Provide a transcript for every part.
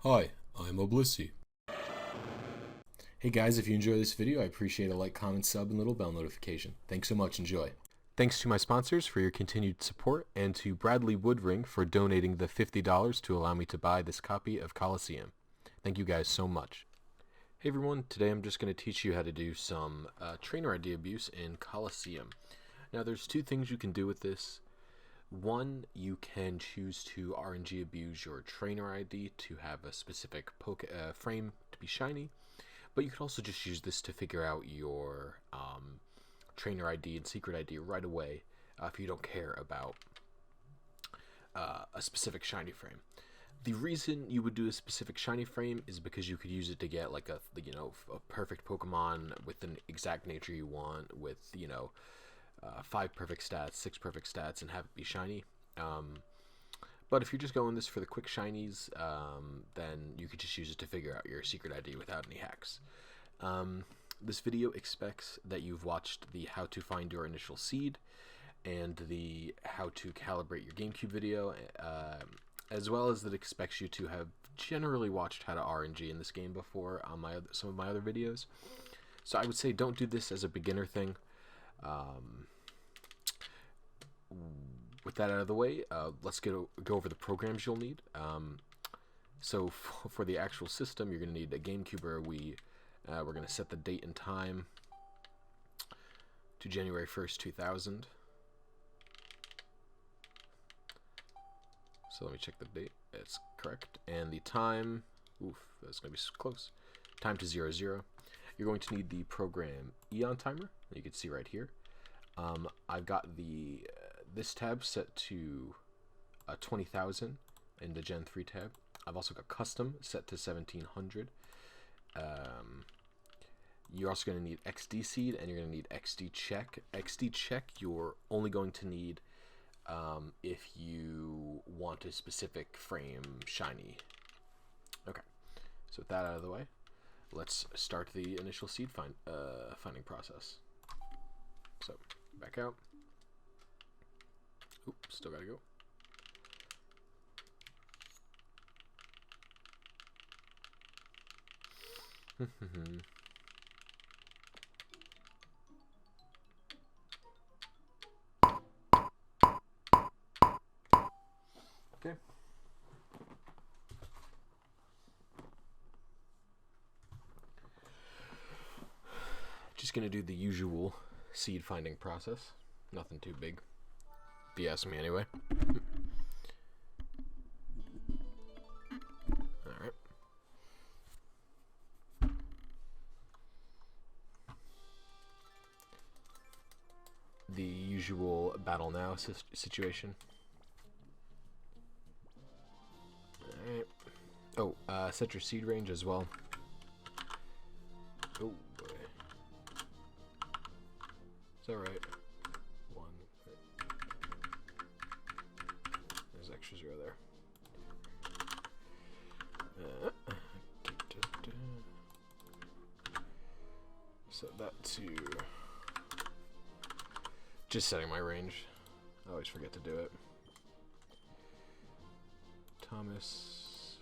Hi, I'm Blisy. Hey guys, if you enjoy this video, I appreciate a like, comment, sub, and little bell notification. Thanks so much, enjoy. Thanks to my sponsors for your continued support, and to Bradley Woodring for donating the $50 to allow me to buy this copy of Colosseum. Thank you guys so much. Hey everyone, today I'm just going to teach you how to do some trainer ID abuse in Colosseum. Now there's two things you can do with this. One, you can choose to RNG abuse your trainer ID to have a specific frame to be shiny, but you could also just use this to figure out your trainer ID and secret ID right away if you don't care about a specific shiny frame. The reason you would do a specific shiny frame is because you could use it to get like a perfect Pokemon with an exact nature you want, with 5 perfect stats, 6 perfect stats, and have it be shiny. But if you're just going this for the quick shinies, then you could just use it to figure out your secret ID without any hacks. This video expects that you've watched the how to find your initial seed and the how to calibrate your GameCube video, as well as that expects you to have generally watched how to RNG in this game before on some of my other videos. So I would say don't do this as a beginner thing. With that out of the way, let's go over the programs you'll need. So for the actual system, you're going to need a GameCuber. We're going to set the date and time to January 1st, 2000. So let me check the date. It's correct. And the time, that's going to be close. Time to 00. You're going to need the program Eon Timer. You can see right here. I've got this tab set to 20,000 in the Gen 3 tab. I've also got custom set to 1700. You're also going to need XDSeed and you're going to need XDCheck. XDCheck you're only going to need if you want a specific frame shiny. Okay, so with that out of the way, let's start the initial seed finding process. So back out. Oops, still gotta go. Okay. Just gonna do the usual seed finding process. Nothing too big, if you ask me anyway. Alright. The usual battle now situation. Alright. Oh, set your seed range as well. Oh boy. Is that right? 1. There's extra 0 there. Set that to just setting my range. I always forget to do it. Thomas,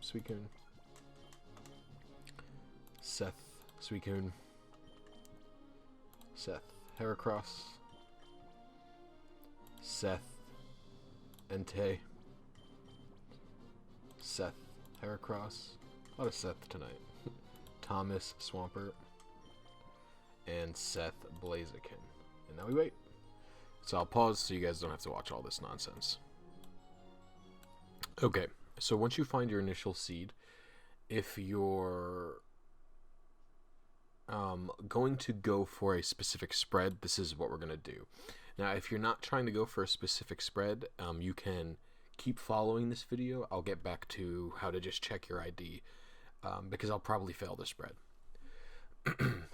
Sweetcoon, Seth, Sweetcoon, Seth, Heracross, Seth, Entei, Seth, Heracross, a lot of Seth tonight, Thomas, Swampert, and Seth, Blaziken. And now we wait. So I'll pause so you guys don't have to watch all this nonsense. Okay, so once you find your initial seed, if you're going to go for a specific spread, this is what we're going to do. Now, if you're not trying to go for a specific spread, you can keep following this video. I'll get back to how to just check your ID, because I'll probably fail the spread.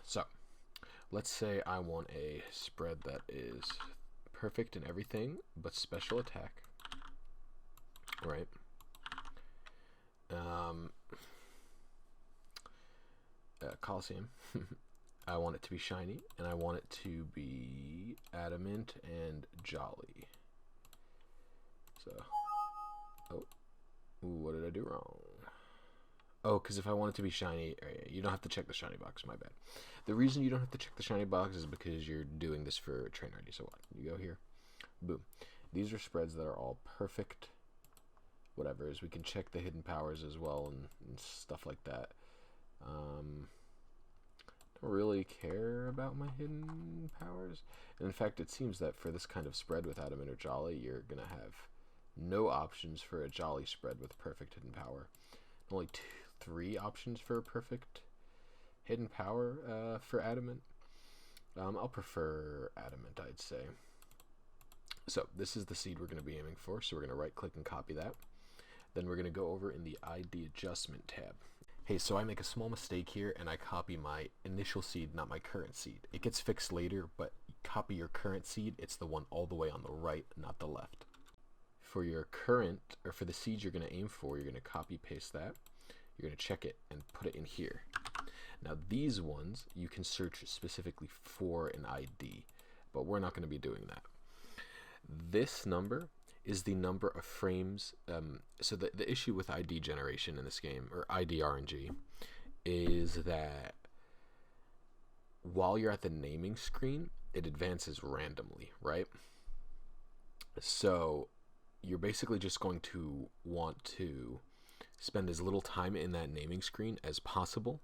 So, let's say I want a spread that is perfect in everything, but special attack. Right. Colosseum. I want it to be shiny, and I want it to be adamant and jolly. So, oh, ooh, what did I do do wrong? Oh, because if I want it to be shiny, you don't have to check the shiny box. My bad. The reason you don't have to check the shiny box is because you're doing this for train ID. So what? You go here. Boom. These are spreads that are all perfect. Whatever is. We can check the hidden powers as well and stuff like that. Don't really care about my hidden powers. And in fact, it seems that for this kind of spread with Adamant or Jolly, you're going to have no options for a Jolly spread with perfect hidden power. Only 3 options for a perfect hidden power for Adamant. I'll prefer Adamant, I'd say. So this is the seed we're going to be aiming for. So we're going to right click and copy that. Then we're going to go over in the ID adjustment tab. Hey, so I make a small mistake here and I copy my initial seed, not my current seed. It gets fixed later, but copy your current seed. It's the one all the way on the right, not the left. For your current, or for the seed you're going to aim for, you're going to copy paste that. You're going to check it and put it in here. Now these ones you can search specifically for an ID, but we're not going to be doing that. This number is the number of frames. So the issue with ID generation in this game, or ID RNG, is that while you're at the naming screen, it advances randomly, right? So you're basically just going to want to spend as little time in that naming screen as possible.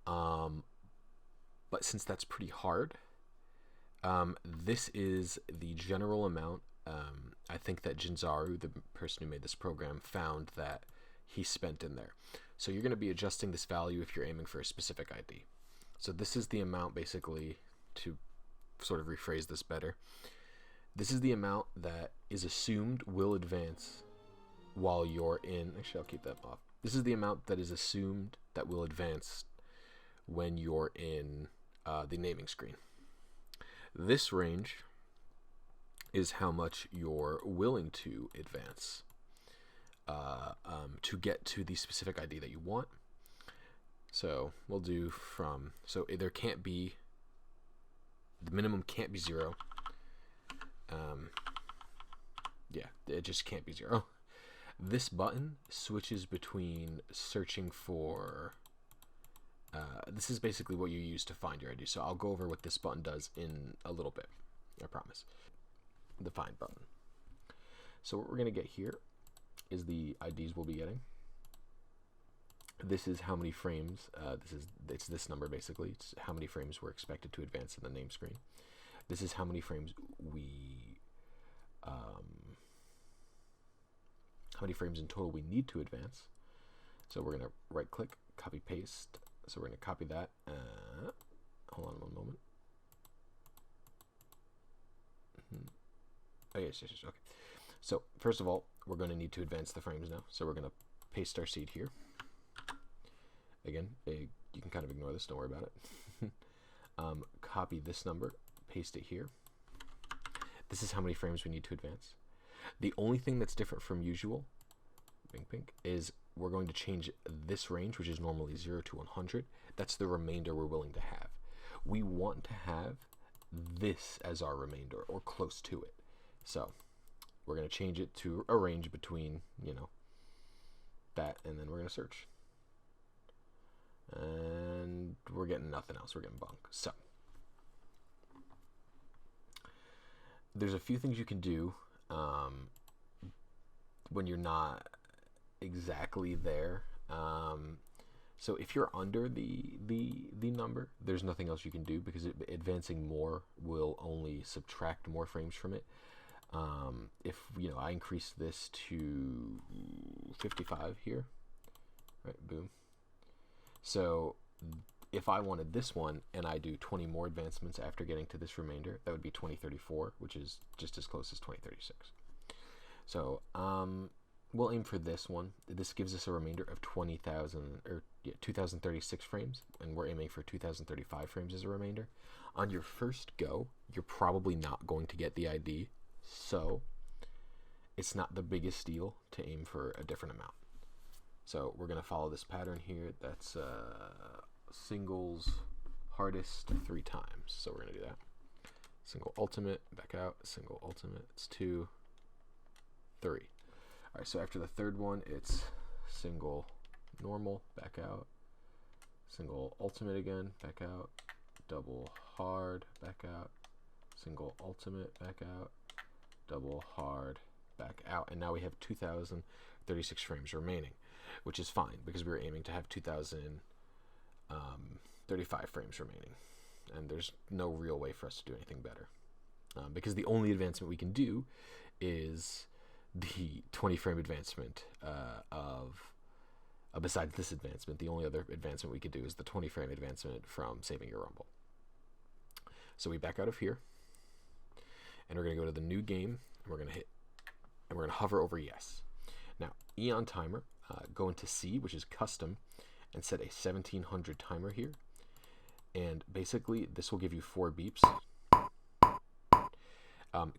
But since that's pretty hard, this is the general amount. I think that Jinzaru, the person who made this program, found that he spent in there. So you're going to be adjusting this value if you're aiming for a specific ID. So this is the amount, basically, to sort of rephrase this better. This is the amount that is assumed will advance while you're in... Actually, I'll keep that off. This is the amount that is assumed that will advance when you're in the naming screen. This range is how much you're willing to advance to get to the specific ID that you want. So we'll do from... So there can't be... The minimum can't be 0. Yeah, it just can't be 0. This button switches between searching for... this is basically what you use to find your ID. So I'll go over what this button does in a little bit, I promise. The find button. So what we're going to get here is the IDs we'll be getting. This is how many frames, it's this number basically. It's how many frames we're expected to advance in the name screen. This is how many frames how many frames in total we need to advance. So we're going to right click, copy paste. So we're going to copy that. Hold on one moment. Oh, yes, okay. So first of all, we're going to need to advance the frames now. So we're going to paste our seed here. Again, you can kind of ignore this, don't worry about it. Copy this number, paste it here. This is how many frames we need to advance. The only thing that's different from usual, is we're going to change this range, which is normally 0 to 100. That's the remainder we're willing to have. We want to have this as our remainder, or close to it. So we're going to change it to a range between, that, and then we're going to search. And we're getting nothing else. We're getting bunk. So there's a few things you can do when you're not exactly there. So if you're under the number, there's nothing else you can do, because advancing more will only subtract more frames from it. If I increase this to 55 here, right, boom. So if I wanted this one and I do 20 more advancements after getting to this remainder, that would be 2034, which is just as close as 2036. So we'll aim for this one. This gives us a remainder of 2036 frames, and we're aiming for 2035 frames as a remainder. On your first go, you're probably not going to get the ID, so it's not the biggest deal to aim for a different amount. So we're going to follow this pattern here. That's singles hardest 3 times. So we're going to do that. Single ultimate, back out, single ultimate, it's 2, 3. All right, so after the third one, it's single normal, back out, single ultimate again, back out, double hard, back out, single ultimate, back out, double hard, back out. And now we have 2036 frames remaining, which is fine because we were aiming to have 2035 frames remaining. And there's no real way for us to do anything better. Because the only advancement we can do is the 20 frame advancement besides this advancement. The only other advancement we could do is the 20 frame advancement from Saving Your Rumble. So we back out of here, and we're going to go to the new game, and we're going to hit, and we're going to hover over yes. Now, Eon Timer, go into C, which is custom, and set a 1700 timer here. And basically, this will give you 4 beeps.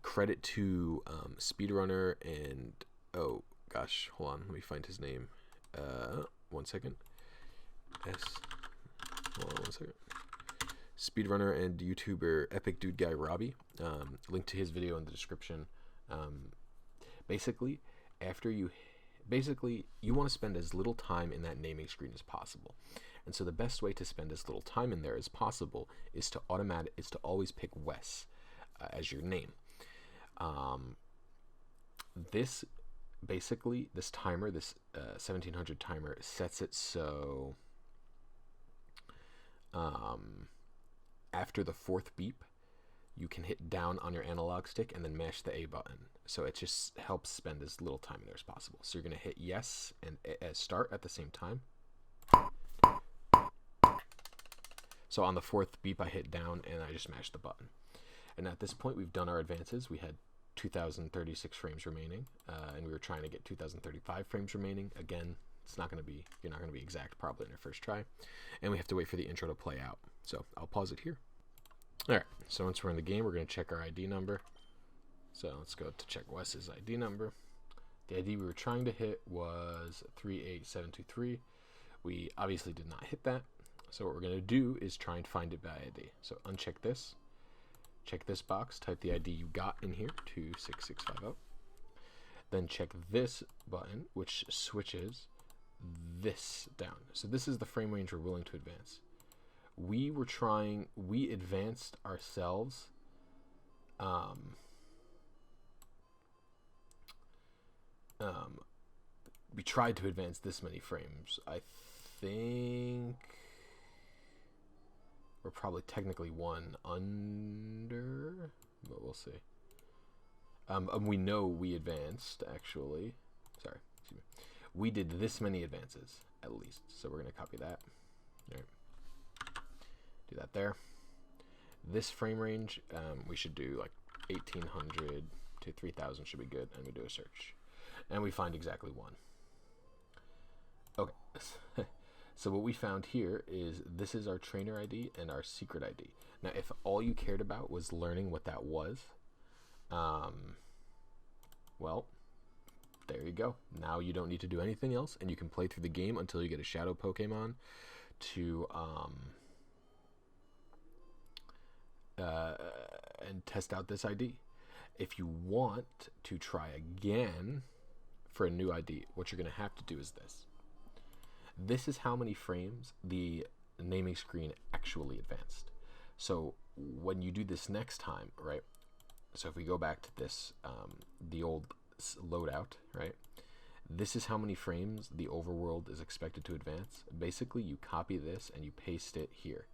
Credit to Speedrunner and, oh gosh, hold on, let me find his name. 1 second. Hold on 1 second. Speedrunner and YouTuber Epic Dude Guy Robbie. Link to his video in the description. Basically, you want to spend as little time in that naming screen as possible. And so the best way to spend as little time in there as possible is to always pick Wes as your name. This timer, this 1700 timer, sets it so after the 4th beep, you can hit down on your analog stick and then mash the A button. So it just helps spend as little time in there as possible. So you're going to hit yes and start at the same time. So on the 4th beep, I hit down and I just mashed the button. And at this point, we've done our advances. We had 2036 frames remaining, and we were trying to get 2035 frames remaining. Again, you're not going to be exact probably in our first try, and we have to wait for the intro to play out. So I'll pause it here. All right, so once we're in the game, we're going to check our ID number. So let's go to check Wes's ID number. The ID we were trying to hit was 38723. We obviously did not hit that. So what we're going to do is try and find it by ID. So uncheck this. Check this box, type the ID you got in here, 26650. Then check this button, which switches this down. So this is the frame range we're willing to advance. We advanced ourselves. We tried to advance this many frames. I think we're probably technically one under, but we'll see. We know we advanced, actually. Sorry, excuse me. We did this many advances, at least. So we're going to copy that. All right. Do that there. This frame range, we should do like 1800 to 3000 should be good, and we do a search. And we find exactly one. Okay. So what we found here is this is our trainer ID and our secret ID. Now, if all you cared about was learning what that was, well, there you go. Now you don't need to do anything else, and you can play through the game until you get a shadow Pokemon to and test out this ID. If you want to try again for a new ID, what you're going to have to do is this. This is how many frames the naming screen actually advanced. So when you do this next time, right? So if we go back to this, the old loadout, right? This is how many frames the overworld is expected to advance. Basically, you copy this and you paste it here.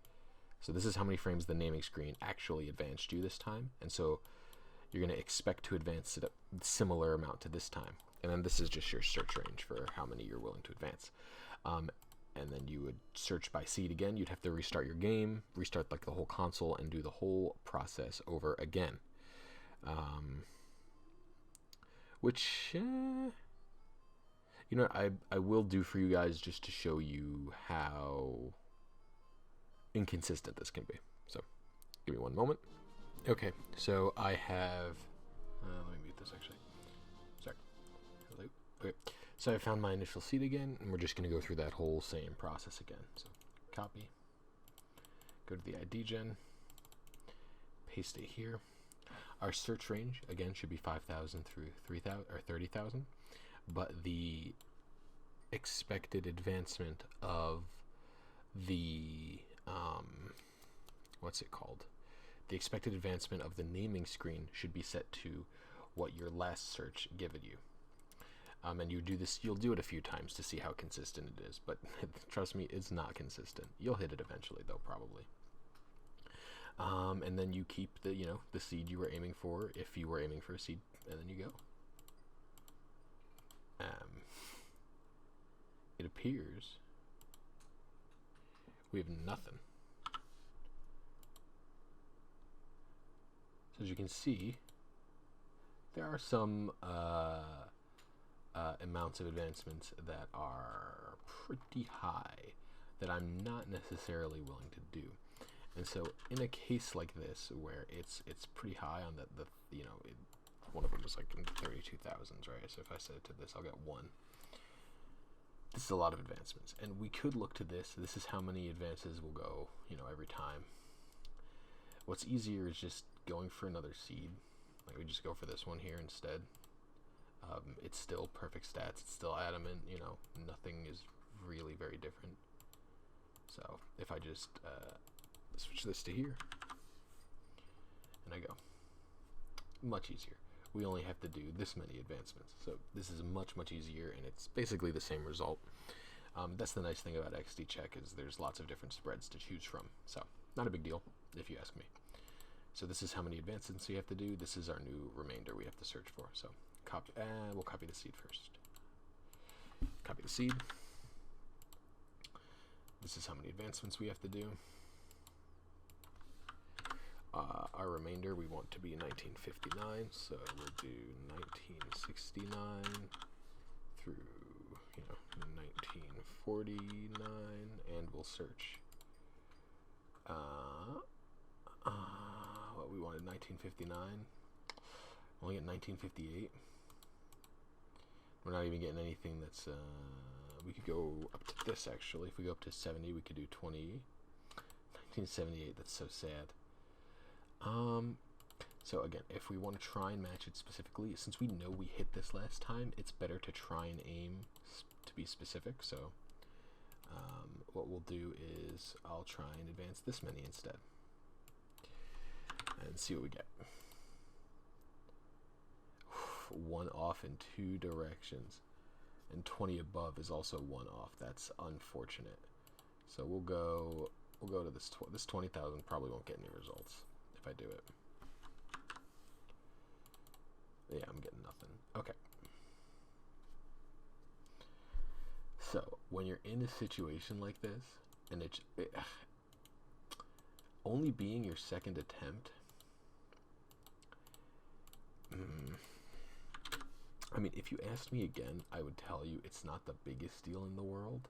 So this is how many frames the naming screen actually advanced you this time. And so you're going to expect to advance it a similar amount to this time. And then this is just your search range for how many you're willing to advance. And then you would search by seed again. You'd have to restart your game, restart like the whole console, and do the whole process over again. Which, you know, I will do for you guys just to show you how inconsistent this can be. So, give me one moment. Okay, so I have, let me mute this actually. Sorry. Hello. Okay. So I found my initial seed again, and we're just going to go through that whole same process again. So copy, go to the ID gen, paste it here. Our search range, again, should be 5,000 through 3,000 or 30,000, but the expected advancement of the what's it called? The expected advancement of the naming screen should be set to what your last search given you. And you do this, you'll do it a few times to see how consistent it is, but trust me, it's not consistent. You'll hit it eventually though, probably. And then you keep the, the seed you were aiming for, if you were aiming for a seed, and then you go. It appears we have nothing. So as you can see, there are some amounts of advancements that are pretty high that I'm not necessarily willing to do. And so in a case like this where it's pretty high on the one of them was like in 32,000s, right? So if I set it to this, I'll get 1. This is a lot of advancements, and we could look to this. This is how many advances will go, every time. What's easier is just going for another seed. Like we just go for this one here instead. It's still perfect stats. It's still adamant. Nothing is really very different. So if I just switch this to here, and I go, much easier. We only have to do this many advancements. So this is much easier, and it's basically the same result. That's the nice thing about XDCheck is there's lots of different spreads to choose from. So not a big deal, if you ask me. So this is how many advancements we have to do. This is our new remainder we have to search for. So we'll copy the seed first. Copy the seed. This is how many advancements we have to do. Our remainder we want to be 1959, so we'll do 1969 through 1949, and we'll search. What we wanted 1959. Only at 1958. We're not even getting anything that's. We could go up to this actually. If we go up to 70, we could do 20. 1978. That's so sad. So again, if we want to try and match it specifically, since we know we hit this last time, it's better to try and aim to be specific. So what we'll do is I'll try and advance this many instead and see what we get. 1 off in 2 directions, and 20 above is also 1 off. That's unfortunate. So we'll go to this. This 20,000 probably won't get any results if I do it. Yeah, I'm getting nothing. Okay. So when you're in a situation like this, and it only being your second attempt, I mean, if you asked me again, I would tell you it's not the biggest deal in the world.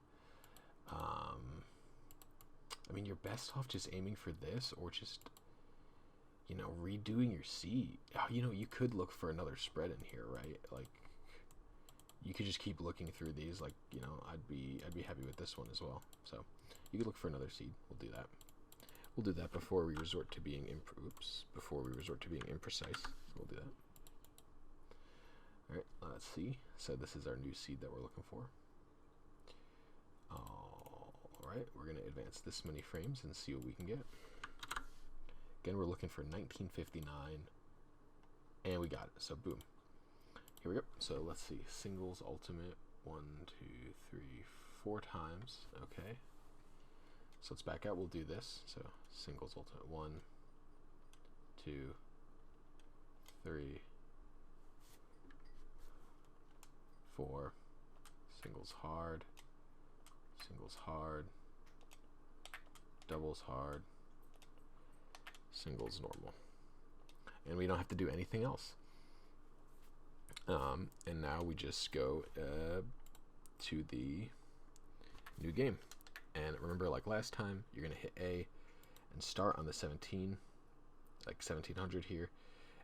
I mean, you're best off just aiming for this, or just, redoing your seed. You could look for another spread in here, right? Like, you could just keep looking through these. Like, I'd be happy with this one as well. So you could look for another seed. We'll do that. We'll do that before we resort to being imprecise. So we'll do that. All right, let's see. So this is our new seed that we're looking for. All right, we're going to advance this many frames and see what we can get. Again, we're looking for 1959, and we got it. So boom. Here we go. So let's see. Singles ultimate 1, 2, 3, 4 times. Okay. So let's back out. We'll do this. So singles ultimate 1, 2, 3, 4. Singles hard. Singles hard. Doubles hard. Singles normal. And we don't have to do anything else. And now we just go to the new game. And remember, like last time, you're going to hit A and start on the 17, like 1700 here.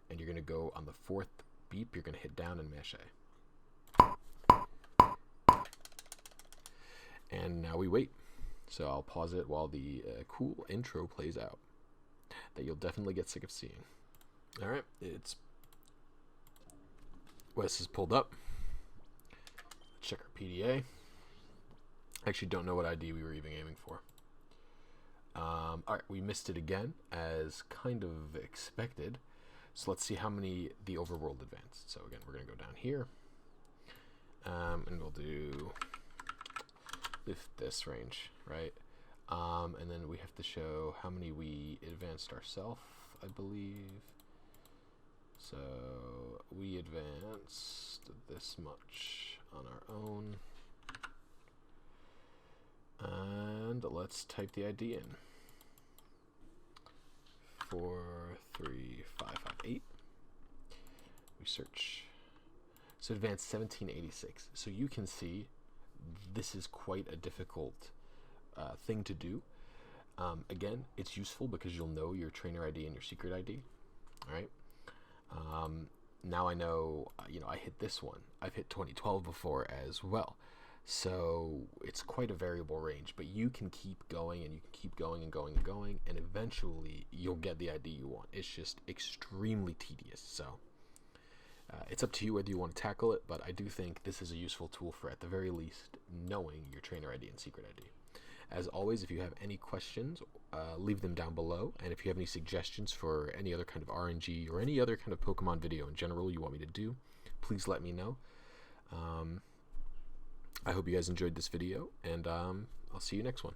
And you're going to go on the 4th beep, you're going to hit down and mash A. And now we wait. So I'll pause it while the cool intro plays out that you'll definitely get sick of seeing. All right, Wes is pulled up. Check our PDA. I actually don't know what ID we were even aiming for. Alright, we missed it again, as kind of expected. So let's see how many the overworld advanced. So again, we're going to go down here. And we'll do this range, right? And then we have to show how many we advanced ourselves, I believe. So we advanced this much on our own. And let's type the ID in. 43558. We search. So advanced 1786. So you can see this is quite a difficult thing to do. Again, it's useful because you'll know your trainer ID and your secret ID. All right. Now I know, I hit this one. I've hit 2012 before as well. So it's quite a variable range, but you can keep going and you can keep going and going and going, and eventually you'll get the ID you want. It's just extremely tedious. So it's up to you whether you want to tackle it, but I do think this is a useful tool for, at the very least, knowing your trainer ID and secret ID. As always, if you have any questions, leave them down below, and if you have any suggestions for any other kind of RNG or any other kind of Pokemon video in general you want me to do, please let me know. I hope you guys enjoyed this video, and I'll see you next one.